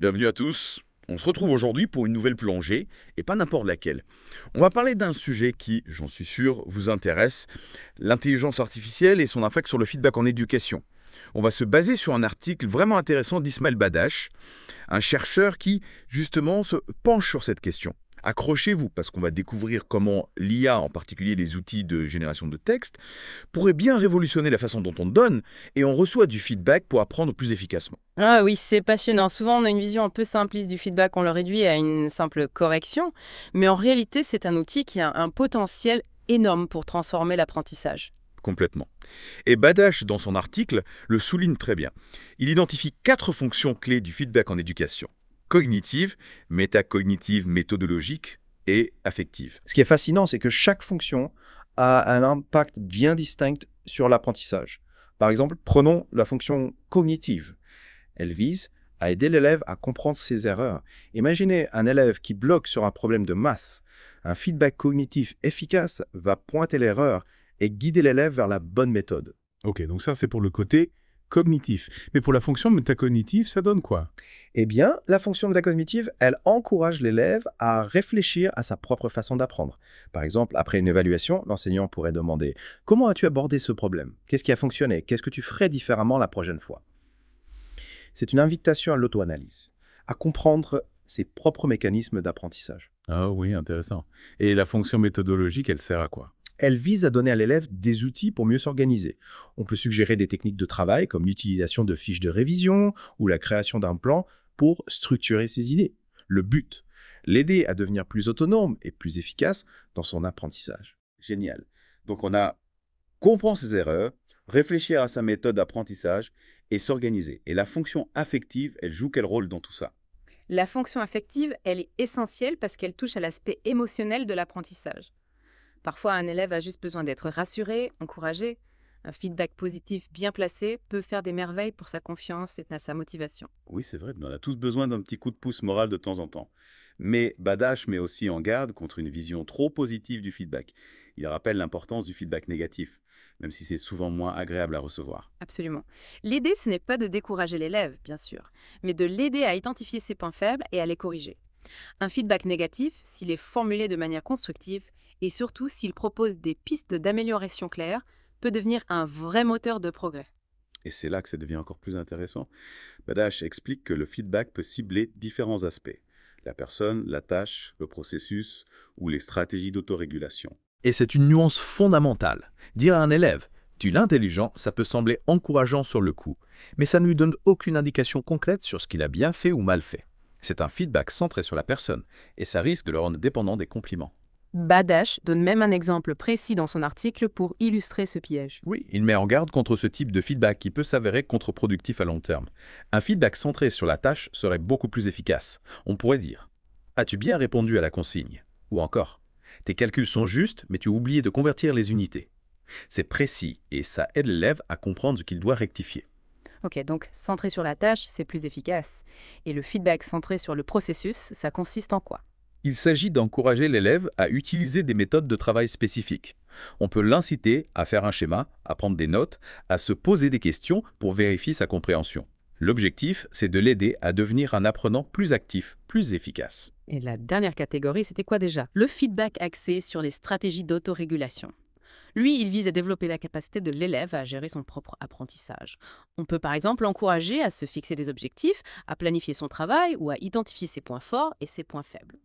Bienvenue à tous. On se retrouve aujourd'hui pour une nouvelle plongée, et pas n'importe laquelle. On va parler d'un sujet qui, j'en suis sûr, vous intéresse, l'intelligence artificielle et son impact sur le feedback en éducation. On va se baser sur un article vraiment intéressant d'Ismaël Badache, un chercheur qui, justement, se penche sur cette question. Accrochez-vous, parce qu'on va découvrir comment l'IA, en particulier les outils de génération de texte, pourrait bien révolutionner la façon dont on donne, et on reçoit du feedback pour apprendre plus efficacement. Ah oui, c'est passionnant. Souvent, on a une vision un peu simpliste du feedback, on le réduit à une simple correction, mais en réalité, c'est un outil qui a un potentiel énorme pour transformer l'apprentissage. Complètement. Et Badache, dans son article, le souligne très bien. Il identifie 4 fonctions clés du feedback en éducation. Cognitive, métacognitive, méthodologique et affective. Ce qui est fascinant, c'est que chaque fonction a un impact bien distinct sur l'apprentissage. Par exemple, prenons la fonction cognitive. Elle vise à aider l'élève à comprendre ses erreurs. Imaginez un élève qui bloque sur un problème de masse. Un feedback cognitif efficace va pointer l'erreur et guider l'élève vers la bonne méthode. Ok, donc ça c'est pour le côté cognitif. Mais pour la fonction métacognitive, ça donne quoi? Eh bien, la fonction métacognitive, elle encourage l'élève à réfléchir à sa propre façon d'apprendre. Par exemple, après une évaluation, l'enseignant pourrait demander: comment as-tu abordé ce problème? Qu'est-ce qui a fonctionné? Qu'est-ce que tu ferais différemment la prochaine fois? C'est une invitation à l'auto-analyse, à comprendre ses propres mécanismes d'apprentissage. Ah oui, intéressant. Et la fonction méthodologique, elle sert à quoi? Elle vise à donner à l'élève des outils pour mieux s'organiser. On peut suggérer des techniques de travail comme l'utilisation de fiches de révision ou la création d'un plan pour structurer ses idées. Le but, l'aider à devenir plus autonome et plus efficace dans son apprentissage. Génial. Donc on a comprendre ses erreurs, réfléchir à sa méthode d'apprentissage et s'organiser. Et la fonction affective, elle joue quel rôle dans tout ça? La fonction affective, elle est essentielle parce qu'elle touche à l'aspect émotionnel de l'apprentissage. Parfois, un élève a juste besoin d'être rassuré, encouragé. Un feedback positif bien placé peut faire des merveilles pour sa confiance et sa motivation. Oui, c'est vrai, on a tous besoin d'un petit coup de pouce moral de temps en temps. Mais Badache met aussi en garde contre une vision trop positive du feedback. Il rappelle l'importance du feedback négatif, même si c'est souvent moins agréable à recevoir. Absolument. L'idée, ce n'est pas de décourager l'élève, bien sûr, mais de l'aider à identifier ses points faibles et à les corriger. Un feedback négatif, s'il est formulé de manière constructive, et surtout s'il propose des pistes d'amélioration claires, peut devenir un vrai moteur de progrès. Et c'est là que ça devient encore plus intéressant. Badache explique que le feedback peut cibler différents aspects. La personne, la tâche, le processus ou les stratégies d'autorégulation. Et c'est une nuance fondamentale. Dire à un élève: tu es intelligent, ça peut sembler encourageant sur le coup, mais ça ne lui donne aucune indication concrète sur ce qu'il a bien fait ou mal fait. C'est un feedback centré sur la personne, et ça risque de le rendre dépendant des compliments. Badache donne même un exemple précis dans son article pour illustrer ce piège. Oui, il met en garde contre ce type de feedback qui peut s'avérer contre-productif à long terme. Un feedback centré sur la tâche serait beaucoup plus efficace. On pourrait dire: as-tu bien répondu à la consigne? Ou encore: tes calculs sont justes, mais tu as oublié de convertir les unités. C'est précis et ça aide l'élève à comprendre ce qu'il doit rectifier. Ok, donc centré sur la tâche, c'est plus efficace. Et le feedback centré sur le processus, ça consiste en quoi? Il s'agit d'encourager l'élève à utiliser des méthodes de travail spécifiques. On peut l'inciter à faire un schéma, à prendre des notes, à se poser des questions pour vérifier sa compréhension. L'objectif, c'est de l'aider à devenir un apprenant plus actif, plus efficace. Et la dernière catégorie, c'était quoi déjà? Le feedback axé sur les stratégies d'autorégulation. Lui, il vise à développer la capacité de l'élève à gérer son propre apprentissage. On peut par exemple l'encourager à se fixer des objectifs, à planifier son travail ou à identifier ses points forts et ses points faibles.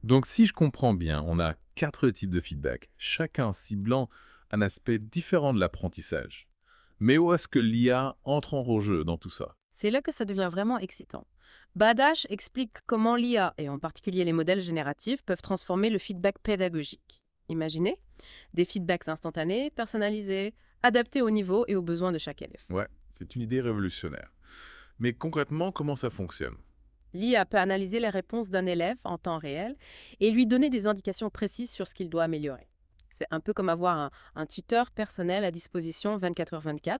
Donc si je comprends bien, on a 4 types de feedback, chacun ciblant un aspect différent de l'apprentissage. Mais où est-ce que l'IA entre en jeu dans tout ça? C'est là que ça devient vraiment excitant. Badache explique comment l'IA, et en particulier les modèles génératifs, peuvent transformer le feedback pédagogique. Imaginez des feedbacks instantanés, personnalisés, adaptés au niveau et aux besoins de chaque élève. Ouais, c'est une idée révolutionnaire. Mais concrètement, comment ça fonctionne? L'IA peut analyser les réponses d'un élève en temps réel et lui donner des indications précises sur ce qu'il doit améliorer. C'est un peu comme avoir un tuteur personnel à disposition 24h/24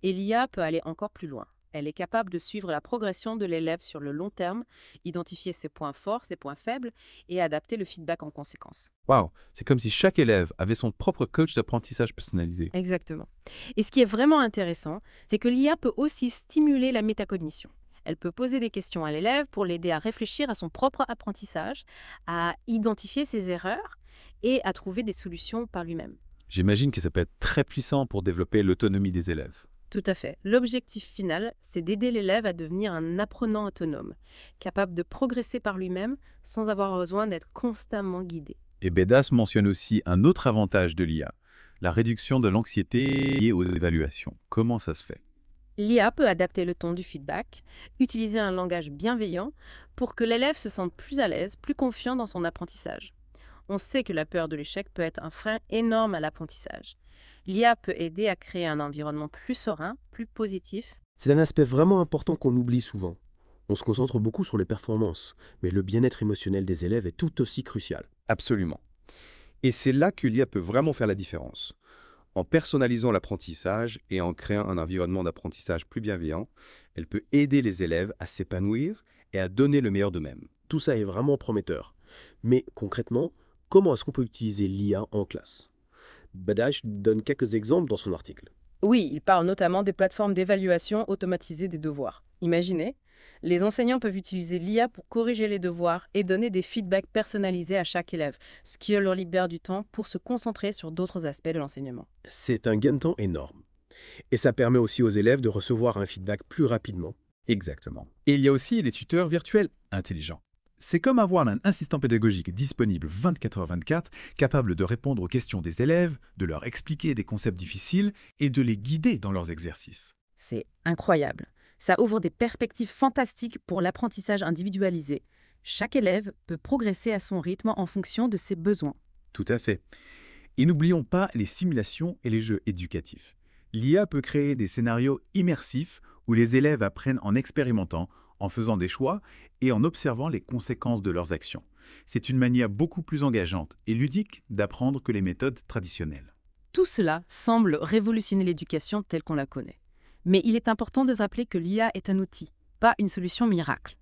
et l'IA peut aller encore plus loin. Elle est capable de suivre la progression de l'élève sur le long terme, identifier ses points forts, ses points faibles et adapter le feedback en conséquence. Waouh, c'est comme si chaque élève avait son propre coach d'apprentissage personnalisé. Exactement. Et ce qui est vraiment intéressant, c'est que l'IA peut aussi stimuler la métacognition. Elle peut poser des questions à l'élève pour l'aider à réfléchir à son propre apprentissage, à identifier ses erreurs et à trouver des solutions par lui-même. J'imagine que ça peut être très puissant pour développer l'autonomie des élèves. Tout à fait. L'objectif final, c'est d'aider l'élève à devenir un apprenant autonome, capable de progresser par lui-même sans avoir besoin d'être constamment guidé. Et Bédas mentionne aussi un autre avantage de l'IA, la réduction de l'anxiété liée aux évaluations. Comment ça se fait? L'IA peut adapter le ton du feedback, utiliser un langage bienveillant pour que l'élève se sente plus à l'aise, plus confiant dans son apprentissage. On sait que la peur de l'échec peut être un frein énorme à l'apprentissage. L'IA peut aider à créer un environnement plus serein, plus positif. C'est un aspect vraiment important qu'on oublie souvent. On se concentre beaucoup sur les performances, mais le bien-être émotionnel des élèves est tout aussi crucial. Absolument. Et c'est là que l'IA peut vraiment faire la différence. En personnalisant l'apprentissage et en créant un environnement d'apprentissage plus bienveillant, elle peut aider les élèves à s'épanouir et à donner le meilleur d'eux-mêmes. Tout ça est vraiment prometteur. Mais concrètement, comment est-ce qu'on peut utiliser l'IA en classe? Badash donne quelques exemples dans son article. Oui, il parle notamment des plateformes d'évaluation automatisée des devoirs. Imaginez, les enseignants peuvent utiliser l'IA pour corriger les devoirs et donner des feedbacks personnalisés à chaque élève, ce qui leur libère du temps pour se concentrer sur d'autres aspects de l'enseignement. C'est un gain de temps énorme. Et ça permet aussi aux élèves de recevoir un feedback plus rapidement. Exactement. Et il y a aussi les tuteurs virtuels intelligents. C'est comme avoir un assistant pédagogique disponible 24h24, capable de répondre aux questions des élèves, de leur expliquer des concepts difficiles et de les guider dans leurs exercices. C'est incroyable. Ça ouvre des perspectives fantastiques pour l'apprentissage individualisé. Chaque élève peut progresser à son rythme en fonction de ses besoins. Tout à fait. Et n'oublions pas les simulations et les jeux éducatifs. L'IA peut créer des scénarios immersifs où les élèves apprennent en expérimentant, en faisant des choix et en observant les conséquences de leurs actions. C'est une manière beaucoup plus engageante et ludique d'apprendre que les méthodes traditionnelles. Tout cela semble révolutionner l'éducation telle qu'on la connaît. Mais il est important de rappeler que l'IA est un outil, pas une solution miracle.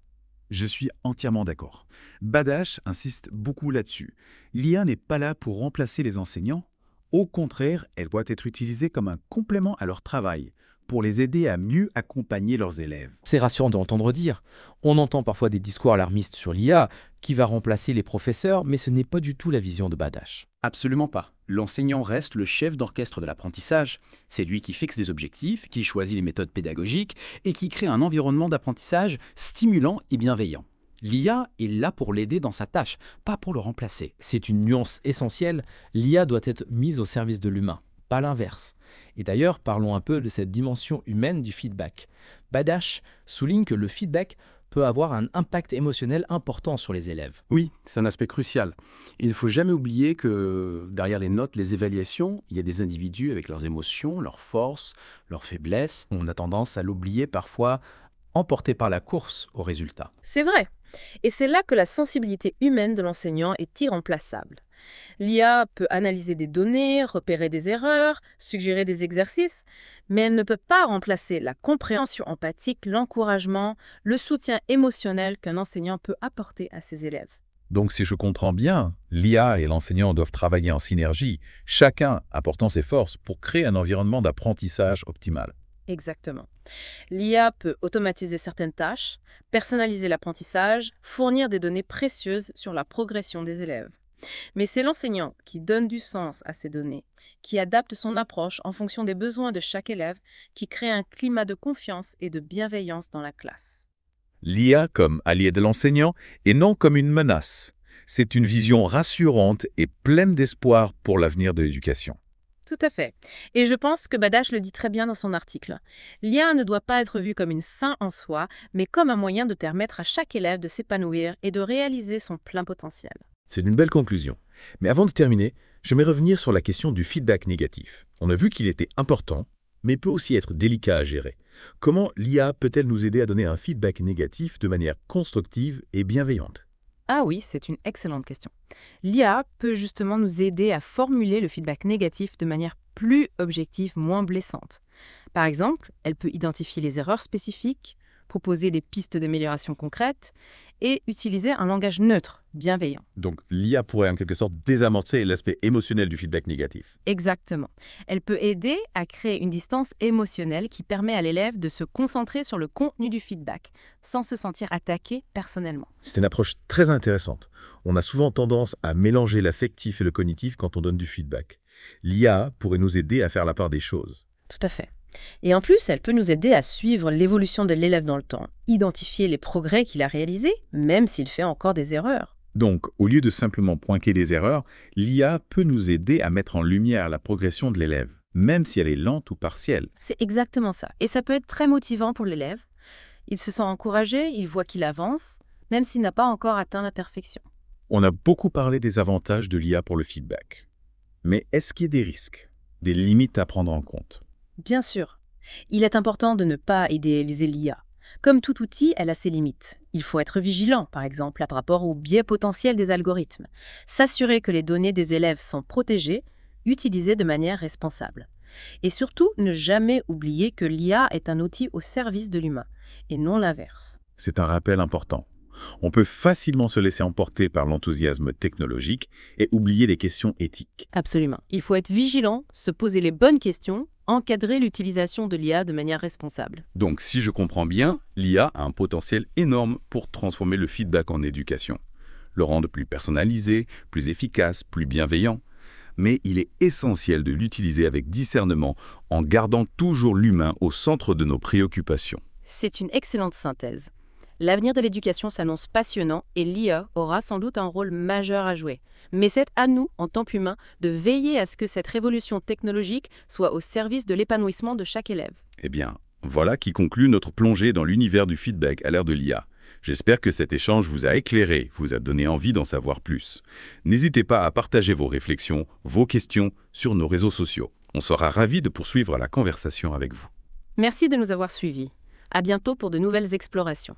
Je suis entièrement d'accord. Badash insiste beaucoup là-dessus. L'IA n'est pas là pour remplacer les enseignants. Au contraire, elle doit être utilisée comme un complément à leur travail, pour les aider à mieux accompagner leurs élèves. C'est rassurant d'entendre dire. On entend parfois des discours alarmistes sur l'IA qui va remplacer les professeurs, mais ce n'est pas du tout la vision de Badash. Absolument pas. L'enseignant reste le chef d'orchestre de l'apprentissage. C'est lui qui fixe les objectifs, qui choisit les méthodes pédagogiques et qui crée un environnement d'apprentissage stimulant et bienveillant. L'IA est là pour l'aider dans sa tâche, pas pour le remplacer. C'est une nuance essentielle. L'IA doit être mise au service de l'humain, pas l'inverse. Et d'ailleurs, parlons un peu de cette dimension humaine du feedback. Badash souligne que le feedback peut avoir un impact émotionnel important sur les élèves. Oui, c'est un aspect crucial. Il ne faut jamais oublier que derrière les notes, les évaluations, il y a des individus avec leurs émotions, leurs forces, leurs faiblesses. On a tendance à l'oublier parfois, emporté par la course aux résultats. C'est vrai. Et c'est là que la sensibilité humaine de l'enseignant est irremplaçable. L'IA peut analyser des données, repérer des erreurs, suggérer des exercices, mais elle ne peut pas remplacer la compréhension empathique, l'encouragement, le soutien émotionnel qu'un enseignant peut apporter à ses élèves. Donc si je comprends bien, l'IA et l'enseignant doivent travailler en synergie, chacun apportant ses forces pour créer un environnement d'apprentissage optimal. Exactement. L'IA peut automatiser certaines tâches, personnaliser l'apprentissage, fournir des données précieuses sur la progression des élèves. Mais c'est l'enseignant qui donne du sens à ces données, qui adapte son approche en fonction des besoins de chaque élève, qui crée un climat de confiance et de bienveillance dans la classe. L'IA comme allié de l'enseignant et non comme une menace. C'est une vision rassurante et pleine d'espoir pour l'avenir de l'éducation. Tout à fait. Et je pense que Badash le dit très bien dans son article. L'IA ne doit pas être vue comme une fin en soi, mais comme un moyen de permettre à chaque élève de s'épanouir et de réaliser son plein potentiel. C'est une belle conclusion. Mais avant de terminer, j'aimerais revenir sur la question du feedback négatif. On a vu qu'il était important, mais peut aussi être délicat à gérer. Comment l'IA peut-elle nous aider à donner un feedback négatif de manière constructive et bienveillante ? Ah oui, c'est une excellente question. L'IA peut justement nous aider à formuler le feedback négatif de manière plus objective, moins blessante. Par exemple, elle peut identifier les erreurs spécifiques, proposer des pistes d'amélioration concrètes et utiliser un langage neutre, bienveillant. Donc l'IA pourrait en quelque sorte désamorcer l'aspect émotionnel du feedback négatif. Exactement. Elle peut aider à créer une distance émotionnelle qui permet à l'élève de se concentrer sur le contenu du feedback, sans se sentir attaqué personnellement. C'est une approche très intéressante. On a souvent tendance à mélanger l'affectif et le cognitif quand on donne du feedback. L'IA pourrait nous aider à faire la part des choses. Tout à fait. Et en plus, elle peut nous aider à suivre l'évolution de l'élève dans le temps, identifier les progrès qu'il a réalisés, même s'il fait encore des erreurs. Donc, au lieu de simplement pointer des erreurs, l'IA peut nous aider à mettre en lumière la progression de l'élève, même si elle est lente ou partielle. C'est exactement ça. Et ça peut être très motivant pour l'élève. Il se sent encouragé, il voit qu'il avance, même s'il n'a pas encore atteint la perfection. On a beaucoup parlé des avantages de l'IA pour le feedback. Mais est-ce qu'il y a des risques, des limites à prendre en compte? Bien sûr. Il est important de ne pas idéaliser l'IA. Comme tout outil, elle a ses limites. Il faut être vigilant, par exemple, par rapport aux biais potentiels des algorithmes. S'assurer que les données des élèves sont protégées, utilisées de manière responsable. Et surtout, ne jamais oublier que l'IA est un outil au service de l'humain, et non l'inverse. C'est un rappel important. On peut facilement se laisser emporter par l'enthousiasme technologique et oublier les questions éthiques. Absolument. Il faut être vigilant, se poser les bonnes questions, encadrer l'utilisation de l'IA de manière responsable. Donc si je comprends bien, l'IA a un potentiel énorme pour transformer le feedback en éducation, le rendre plus personnalisé, plus efficace, plus bienveillant. Mais il est essentiel de l'utiliser avec discernement en gardant toujours l'humain au centre de nos préoccupations. C'est une excellente synthèse. L'avenir de l'éducation s'annonce passionnant et l'IA aura sans doute un rôle majeur à jouer. Mais c'est à nous, en tant qu'humains, de veiller à ce que cette révolution technologique soit au service de l'épanouissement de chaque élève. Eh bien, voilà qui conclut notre plongée dans l'univers du feedback à l'ère de l'IA. J'espère que cet échange vous a éclairé, vous a donné envie d'en savoir plus. N'hésitez pas à partager vos réflexions, vos questions sur nos réseaux sociaux. On sera ravis de poursuivre la conversation avec vous. Merci de nous avoir suivis. À bientôt pour de nouvelles explorations.